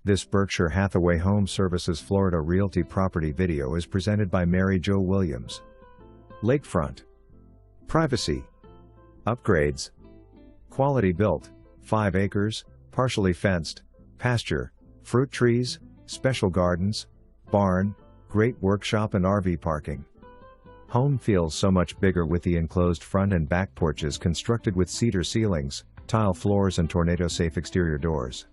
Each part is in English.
This Berkshire Hathaway HomeServices Florida Realty property video is presented by Mary Jo Williams. Lakefront. Privacy. Upgrades. Quality built, 5 acres, partially fenced, pasture, fruit trees, special gardens, barn, great workshop and RV parking. Home feels so much bigger with the enclosed front and back porches constructed with cedar ceilings, tile floors and tornado-safe exterior doors.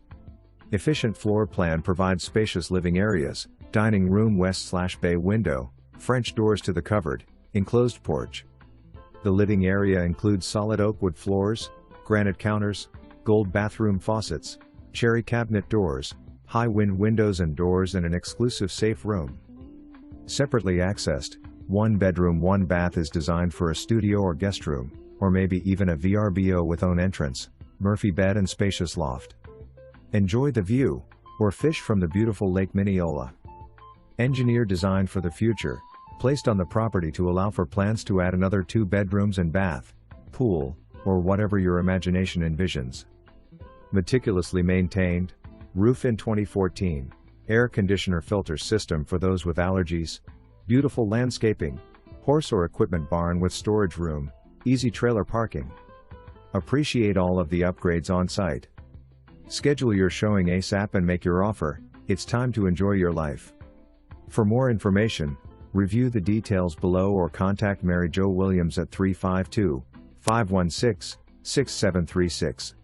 Efficient floor plan provides spacious living areas, dining room west/bay window, French doors to the covered, enclosed porch. The living area includes solid oak wood floors, granite counters, gold bathroom faucets, cherry cabinet doors, high wind windows and doors and an exclusive safe room. Separately accessed, 1 bedroom 1 bath is designed for a studio or guest room, or maybe even a VRBO with own entrance, Murphy bed and spacious loft. Enjoy the view, or fish from the beautiful Lake Minneola. Engineer designed for the future, placed on the property to allow for plans to add another 2 bedrooms and bath, pool, or whatever your imagination envisions. Meticulously maintained, roof in 2014, air conditioner filter system for those with allergies, beautiful landscaping, horse or equipment barn with storage room, easy trailer parking. Appreciate all of the upgrades on site. Schedule your showing ASAP and make your offer. It's time to enjoy your life. For more information, review the details below or contact Mary Jo Williams at 352-516-6736.